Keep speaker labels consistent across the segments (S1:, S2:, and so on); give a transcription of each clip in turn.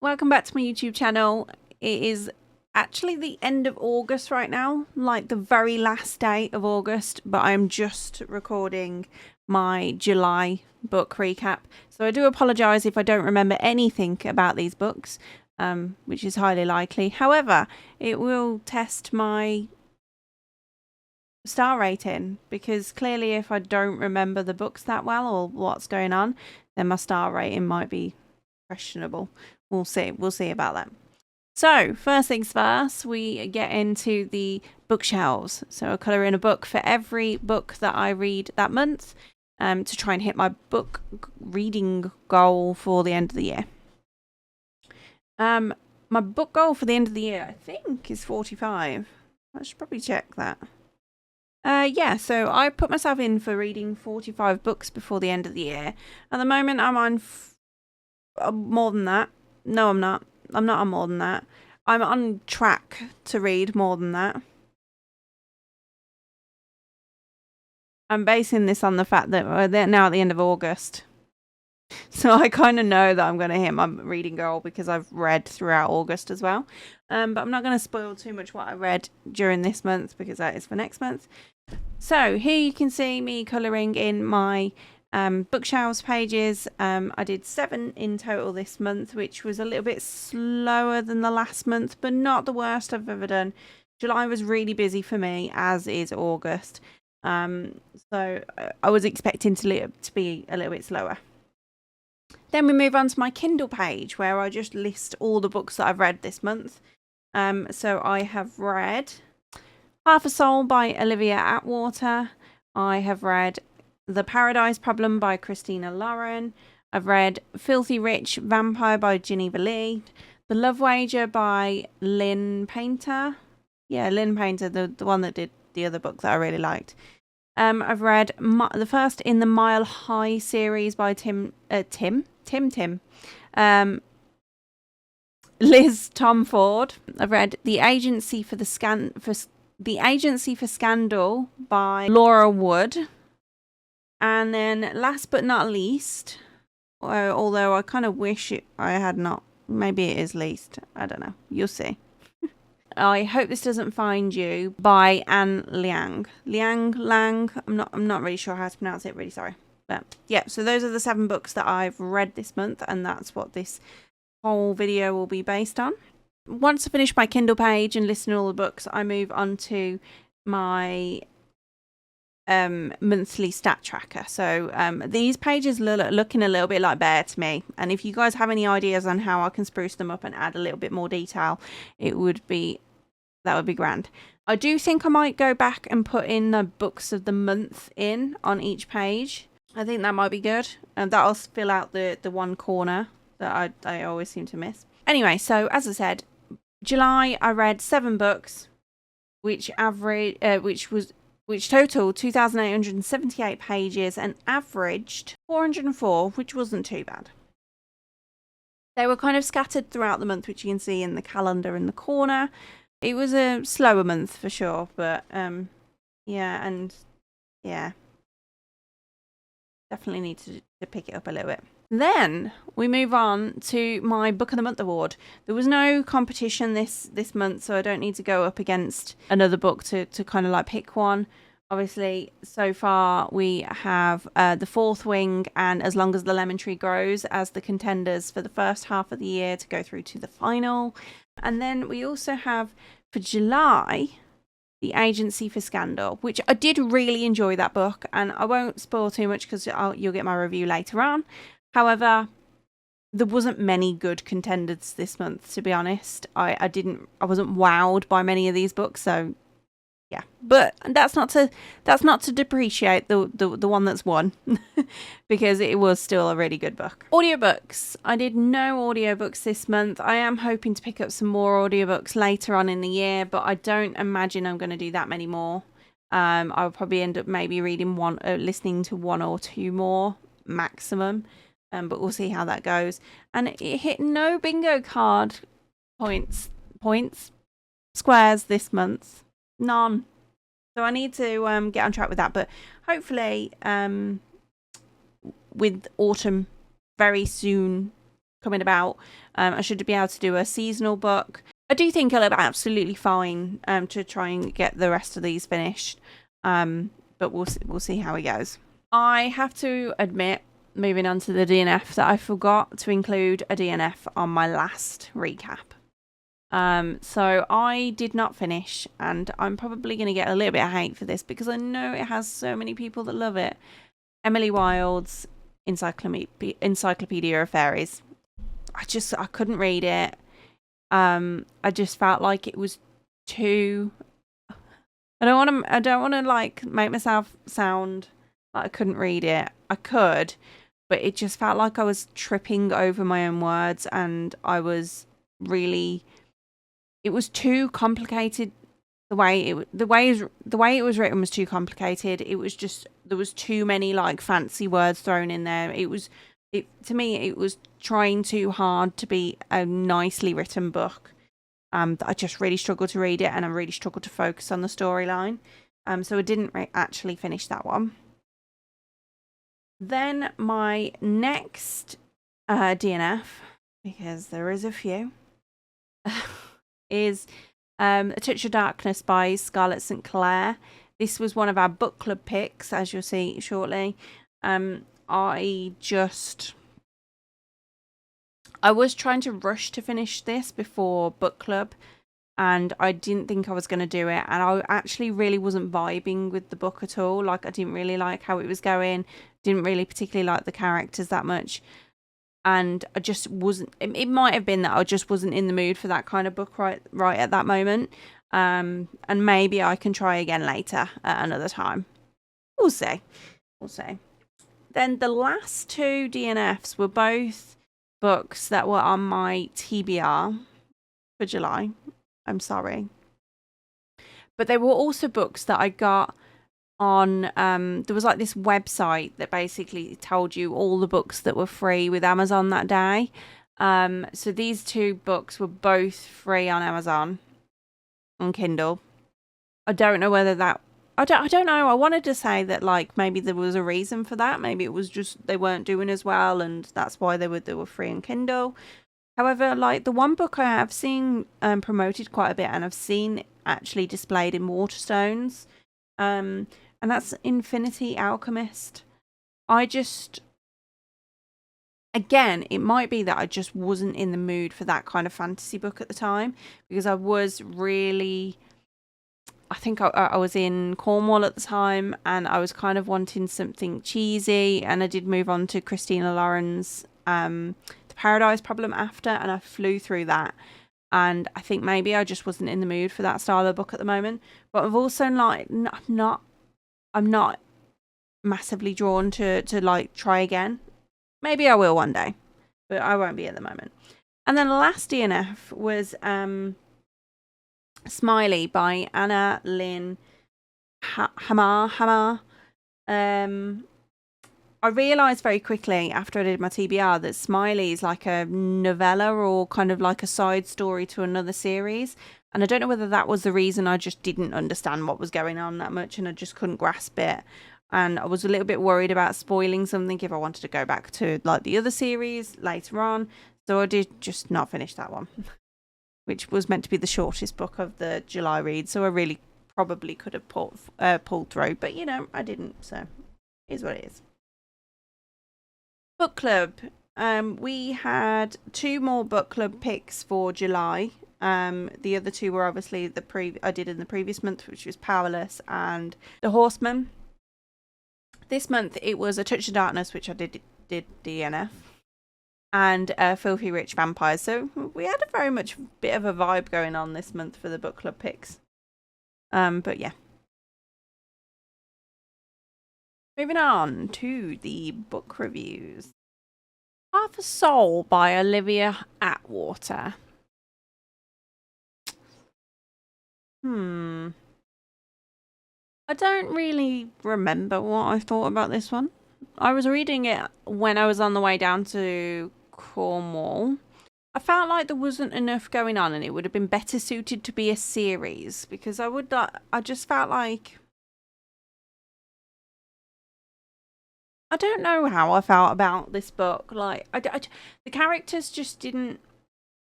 S1: welcome back to my YouTube channel. It is actually the end of August right now, like the very last day of August, but I'm just recording my July book recap. So I do apologise if I don't remember anything about these books, which is highly likely. However, it will test my star rating, because clearly if I don't remember the books that well or what's going on, then my star rating might be questionable. We'll see about that. So first things first, we get into the bookshelves. So I colour in a book for every book that I read that month, to try and hit my book reading goal for the end of the year. My book goal for the end of the year, I think, is 45. I should probably check that. Yeah, so I put myself in for reading 45 books before the end of the year. At the moment, I'm on more than that. No, I'm not. I'm not on more than that. I'm on track to read more than that. I'm basing this on the fact that we're now at the end of August. So I kind of know that I'm going to hit my reading goal because I've read throughout August as well. But I'm not going to spoil too much what I read during this month because that is for next month. So here you can see me colouring in my bookshelves pages. I did 7 in total this month, which was a little bit slower than the last month, but not the worst I've ever done. July was really busy for me, as is August. So I was expecting to be a little bit slower. Then we move on to my Kindle page, where I just list all the books that I've read this month. So I have read Half a Soul by Olivia Atwater. I have read The Paradise Problem by Christina Lauren. I've read Filthy Rich Vampire by Geneva Lee. The Love Wager by Lynn Painter. Yeah, Lynn Painter, the one that did the other book that I really liked. I've read the first in the Mile High series by Tim. Liz Tom Ford. I've read The Agency for Scandal by Laura Wood. And then last but not least, although I kind of wish I had not, maybe it is least, I don't know, you'll see. I Hope This Doesn't Find You by Anne Liang. Lang. I'm not really sure how to pronounce it, really sorry. But yeah, so those are the 7 books that I've read this month, and that's what this whole video will be based on. Once I finish my Kindle page and listen to all the books, I move on to my monthly stat tracker. So these pages looking a little bit like Bear to me, and if you guys have any ideas on how I can spruce them up and add a little bit more detail, that would be grand. I do think I might go back and put in the books of the month on each page. I think that might be good, and that'll fill out the one corner that I always seem to miss. Anyway, so as I said, July I read 7 books, which totaled 2,878 pages and averaged 404, which wasn't too bad. They were kind of scattered throughout the month, which you can see in the calendar in the corner. It was a slower month for sure, but yeah, definitely need to pick it up a little bit. Then we move on to my Book of the Month award. There was no competition this month, so I don't need to go up against another book to kind of like pick one. Obviously, so far we have The Fourth Wing and As Long as the Lemon Tree Grows as the contenders for the first half of the year to go through to the final. And then we also have, for July, The Agency for Scandal, which I did really enjoy that book, and I won't spoil too much because you'll get my review later on. However, there wasn't many good contenders this month, to be honest. I wasn't wowed by many of these books, so yeah. But that's not to depreciate the one that's won, because it was still a really good book. Audiobooks. I did no audiobooks this month. I am hoping to pick up some more audiobooks later on in the year, but I don't imagine I'm going to do that many more. I'll probably end up maybe listening to 1 or 2 more maximum. But we'll see how that goes. And it hit no bingo card squares this month. None. So I need to get on track with that. But hopefully with autumn very soon coming about. I should be able to do a seasonal book. I do think it'll be absolutely fine to try and get the rest of these finished. But we'll see how it goes. I have to admit, moving on to the DNF, that I forgot to include a DNF on my last recap. So I did not finish, and I'm probably going to get a little bit of hate for this because I know it has so many people that love it. Emily Wilde's Encyclopedia of Fairies. I couldn't read it. I just felt like it was too. I don't want to like make myself sound like I couldn't read it. I could, but it just felt like I was tripping over my own words, and I was really. It was too complicated. The way it was written was too complicated. It was just there was too many like fancy words thrown in there. To me it was trying too hard to be a nicely written book. That I just really struggled to read it, and I really struggled to focus on the storyline. So I didn't actually finish that one. Then my next DNF, because there is a few, is A Touch of Darkness by Scarlett St. Clair. This was one of our book club picks, as you'll see shortly. I was trying to rush to finish this before book club, and I didn't think I was going to do it, and I actually really wasn't vibing with the book at all. Like, I didn't really like how it was going, didn't really particularly like the characters that much, and I just wasn't. It might have been that I just wasn't in the mood for that kind of book right at that moment. And maybe I can try again later at another time. We'll see. Then the last two DNFs were both books that were on my TBR for July. I'm sorry. But they were also books that I got on, there was like this website that basically told you all the books that were free with Amazon that day. So these two books were both free on Amazon on Kindle. I don't know whether that, I don't know. I wanted to say that like maybe there was a reason for that. Maybe it was just they weren't doing as well, and that's why they were free on Kindle. However, like the one book I have seen promoted quite a bit, and I've seen actually displayed in Waterstones, and that's Infinity Alchemist. Again, it might be that I just wasn't in the mood for that kind of fantasy book at the time, because I was really, I think I was in Cornwall at the time, and I was kind of wanting something cheesy, and I did move on to Christina Lauren's The Paradise Problem after, and I flew through that, and I think maybe I just wasn't in the mood for that style of book at the moment. But I've also like I'm not massively drawn to like try again. Maybe I will one day, but I won't be at the moment. And then the last DNF was Smiley by Anna Lynn Hamar. I realised very quickly after I did my TBR that Smiley is like a novella or kind of like a side story to another series. And I don't know whether that was the reason I just didn't understand what was going on that much, and I just couldn't grasp it. And I was a little bit worried about spoiling something if I wanted to go back to like the other series later on. So I did just not finish that one, which was meant to be the shortest book of the July read. So I really probably could have pulled through, but you know, I didn't. So it is what it is. Book club. We had two more book club picks for July. The other two were obviously I did in the previous month, which was Powerless and The Horseman. This month it was A Touch of Darkness, which I did DNF, and Filthy Rich Vampires. So we had a very much bit of a vibe going on this month for the book club picks. But yeah. Moving on to the book reviews. Half a Soul by Olivia Atwater. I don't really remember what I thought about this one. I was reading it when I was on the way down to Cornwall. I felt like there wasn't enough going on, and it would have been better suited to be a series, because I just felt like, I don't know how I felt about this book. Like, the characters just didn't,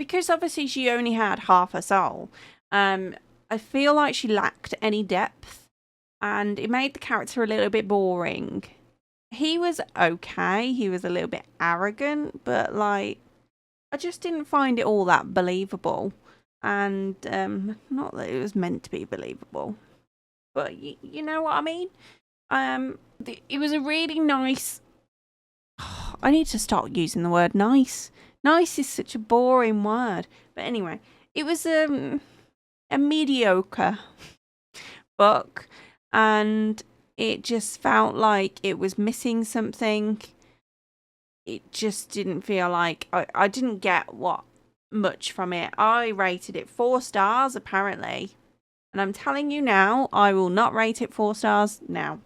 S1: because obviously she only had half her soul. I feel like she lacked any depth, and it made the character a little bit boring. He was okay. He was a little bit arrogant, but like, I just didn't find it all that believable. And not that it was meant to be believable, but you know what I mean. It was a really nice. I need to start using the word nice. Nice is such a boring word. But anyway, it was a mediocre book, and it just felt like it was missing something. It just didn't feel like I didn't get much from it. I rated it 4 stars apparently, and I'm telling you now, I will not rate it 4 stars now.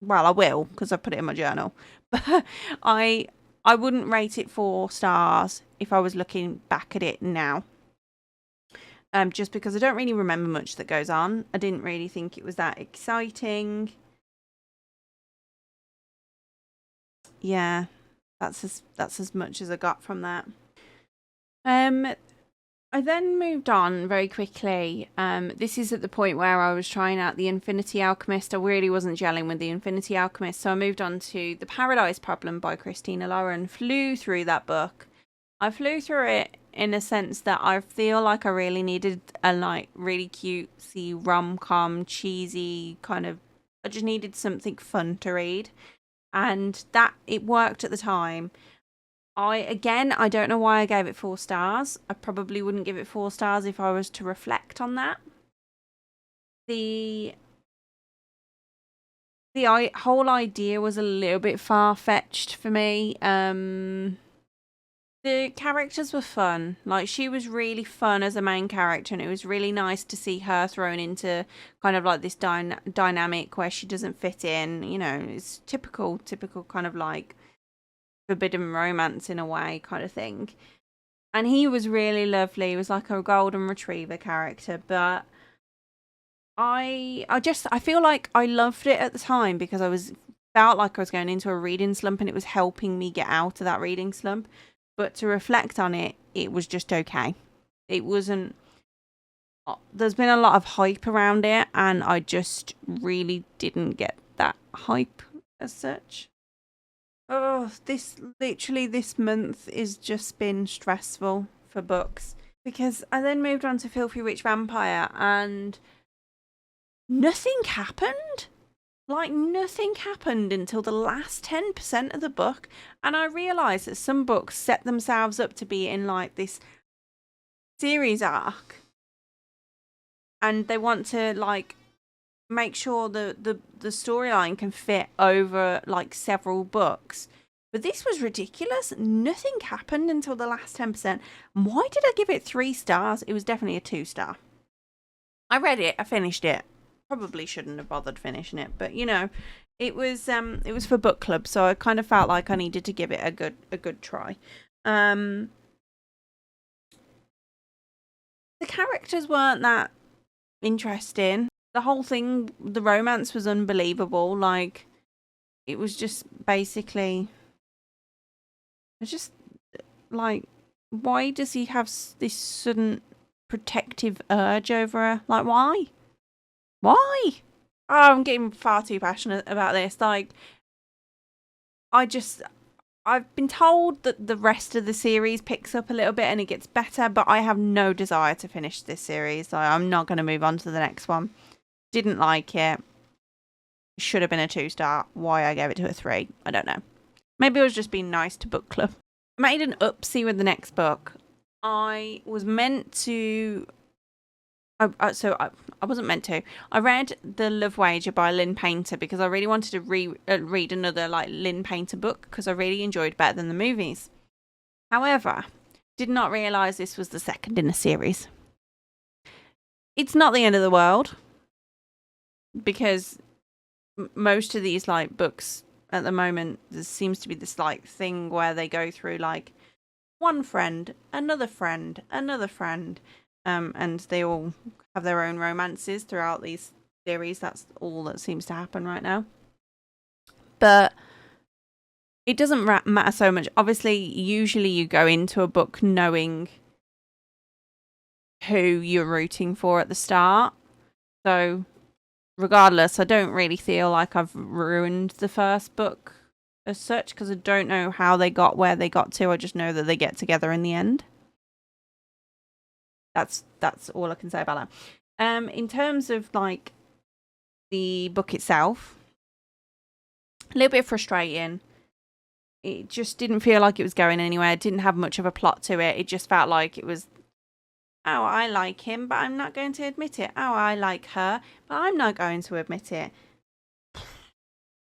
S1: Well, I will, because I put it in my journal. But I wouldn't rate it 4 stars if I was looking back at it now. Just because I don't really remember much that goes on. I didn't really think it was that exciting. Yeah, that's as much as I got from that. I then moved on very quickly. This is at the point where I was trying out The Infinity Alchemist. I really wasn't gelling with The Infinity Alchemist, so I moved on to The Paradise Problem by Christina Lauren. Flew through that book. I flew through it in a sense that I feel like I really needed a like really cutesy rom-com, cheesy kind of. I just needed something fun to read, and that it worked at the time. I don't know why I gave it 4 stars. I probably wouldn't give it 4 stars if I was to reflect on that. The whole idea was a little bit far-fetched for me. The characters were fun. Like, she was really fun as a main character, and it was really nice to see her thrown into kind of like this dynamic where she doesn't fit in. You know, it's typical kind of like forbidden romance in a way kind of thing. And he was really lovely. He was like a golden retriever character, but I feel like I loved it at the time because felt like I was going into a reading slump, and it was helping me get out of that reading slump. But to reflect on it, it was just okay. It wasn't. There's been a lot of hype around it, and I just really didn't get that hype as such. Oh, this month has just been stressful for books, because I then moved on to Filthy Rich Vampire, and nothing happened. Like, nothing happened until the last 10% of the book, and I realised that some books set themselves up to be in like this series arc, and they want to like make sure the storyline can fit over like several books. But this was ridiculous. Nothing happened until the last 10%. Why did I give it 3 stars? It was definitely a 2 star. I read it, I finished it. Probably shouldn't have bothered finishing it, but you know, it was for book club, so I kind of felt like I needed to give it a good try. The characters weren't that interesting. The whole thing, the romance was unbelievable. Like, it was just basically, it's just like, why does he have this sudden protective urge over her? Like, why? Why? Oh, I'm getting far too passionate about this. Like, I've been told that the rest of the series picks up a little bit and it gets better, but I have no desire to finish this series. So I'm not going to move on to the next one. Didn't like it. Should have been a 2 star. Why I gave it to a 3, I don't know. Maybe I was just being nice to book club. I made an upsie with the next book. I was meant to... I wasn't meant to. I read The Love Wager by Lynn Painter because I really wanted to read another like Lynn Painter book because I really enjoyed Better Than the Movies. However, did not realise this was the second in a series. It's not the end of the world because most of these like books at the moment, there seems to be this like thing where they go through like one friend, another friend, another friend. And they all have their own romances throughout these series. That's all that seems to happen right now. but it doesn't matter so much. Obviously, usually you go into a book knowing who you're rooting for at the start. So regardless, I don't really feel like I've ruined the first book as such, because I don't know how they got where they got to. I just know that they get together in the end. That's all I can say about that. In terms of like the book itself, a little bit frustrating. It just didn't feel like it was going anywhere. It didn't have much of a plot to it. It just felt like it was, oh, I like him, but I'm not going to admit it. Oh, I like her, but I'm not going to admit it.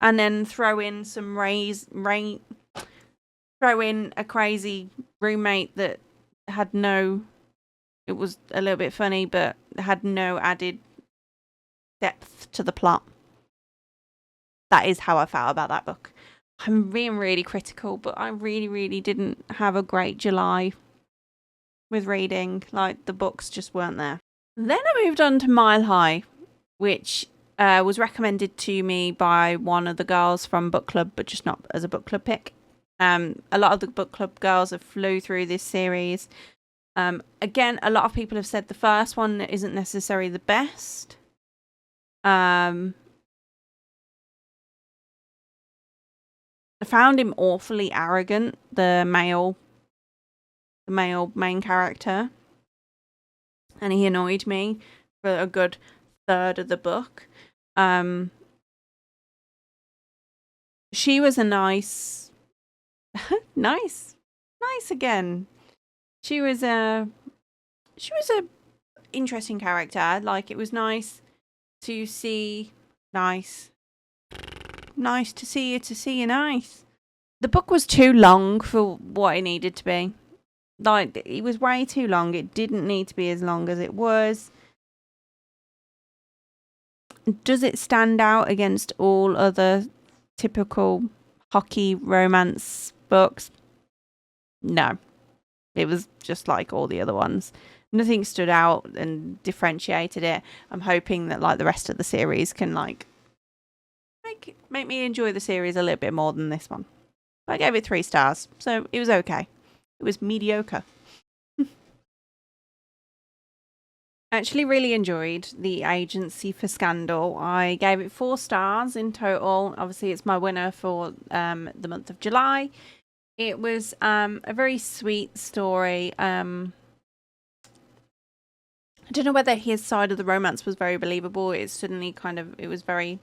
S1: And then throw in some throw in a crazy roommate that had it was a little bit funny, but had no added depth to the plot. That is how I felt about that book. I'm being really critical, but I really, really didn't have a great July with reading. Like, the books just weren't there. Then I moved on to Mile High, which was recommended to me by one of the girls from book club, but just not as a book club pick. A lot of the book club girls have flew through this series. Again, a lot of people have said the first one isn't necessarily the best. I found him awfully arrogant, the male main character, and he annoyed me for a good third of the book. She was a nice again. She was a interesting character. Like, it was nice to see nice to see you nice. The book was too long for what it needed to be. Like, it was way too long. It didn't need to be as long as it was. Does it stand out against all other typical hockey romance books? No. It was just like all the other ones. Nothing stood out and differentiated it. I'm hoping that like the rest of the series can like make me enjoy the series a little bit more than this one. I gave it 3 stars, so it was okay. It was mediocre. I actually really enjoyed The Agency for Scandal. I gave it 4 stars in total. Obviously, it's my winner for the month of July. It was a very sweet story. I don't know whether his side of the romance was very believable. It was very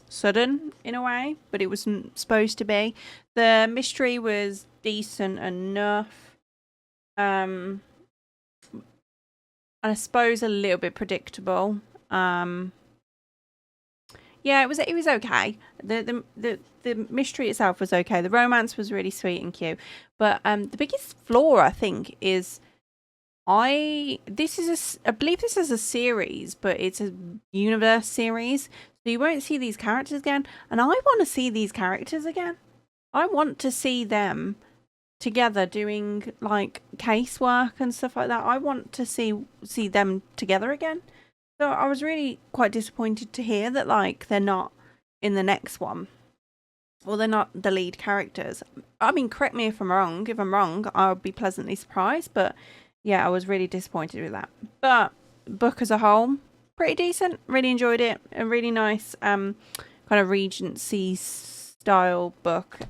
S1: sudden in a way, but it wasn't supposed to be. The mystery was decent enough. And I suppose a little bit predictable. Yeah, it was okay. The mystery itself was okay. The romance was really sweet and cute. But the biggest flaw, I think, is I believe this is a series, but it's a universe series. So you won't see these characters again. And I want to see these characters again. I want to see them together doing like casework and stuff like that. I want to see them together again. So I was really quite disappointed to hear that like they're not in the next one, or they're not the lead characters. I mean, correct me if I'm wrong. If I'm wrong, I'll be pleasantly surprised. But yeah, I was really disappointed with that. But book as a whole, pretty decent. Really enjoyed it. A really nice kind of Regency style book.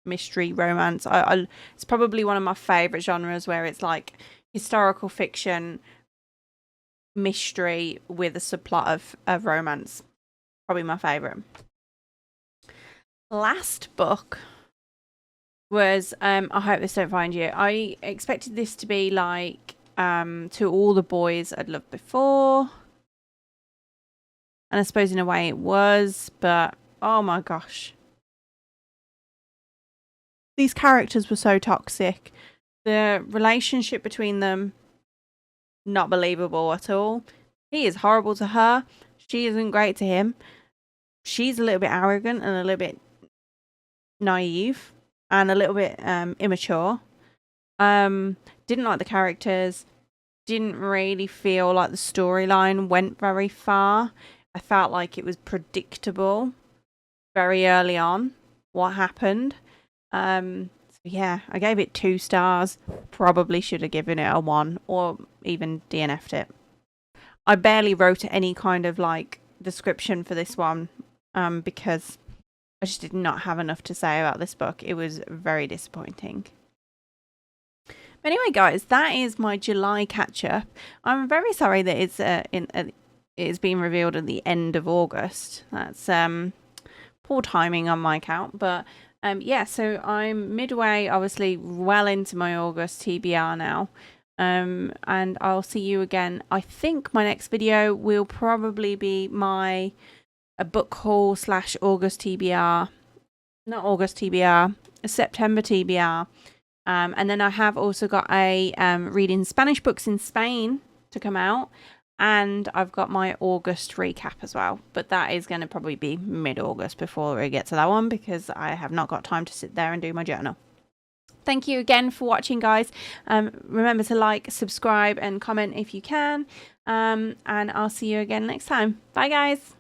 S1: Mystery romance. It's probably one of my favourite genres, where it's like historical fiction mystery with a subplot of romance. Probably my favourite. Last book was I Hope This Don't Find You. I expected this to be like To All the Boys I'd Loved Before, and I suppose in a way it was, but oh my gosh, these characters were so toxic. The relationship between them, not believable at all. He is horrible to her. She isn't great to him. She's a little bit arrogant and a little bit naive and a little bit immature. Didn't like the characters. Didn't really feel like the storyline went very far. I felt like it was predictable. very early on what happened. So yeah, I gave it 2 stars. Probably should have given it a 1 or even DNF'd it. I barely wrote any kind of like description for this one because I just did not have enough to say about this book. It was very disappointing. But anyway, guys, that is my July catch-up. I'm very sorry that it's been revealed at the end of August. That's poor timing on my account, but yeah, so I'm midway, obviously well into my August TBR now. And I'll see you again. I think my next video will probably be a book haul / August TBR. Not August TBR, a September TBR. And then I have also got a reading Spanish books in Spain to come out. And I've got my August recap as well. But that is going to probably be mid-August before we get to that one, because I have not got time to sit there and do my journal. Thank you again for watching, guys. Remember to like, subscribe, and comment if you can. And I'll see you again next time. Bye, guys.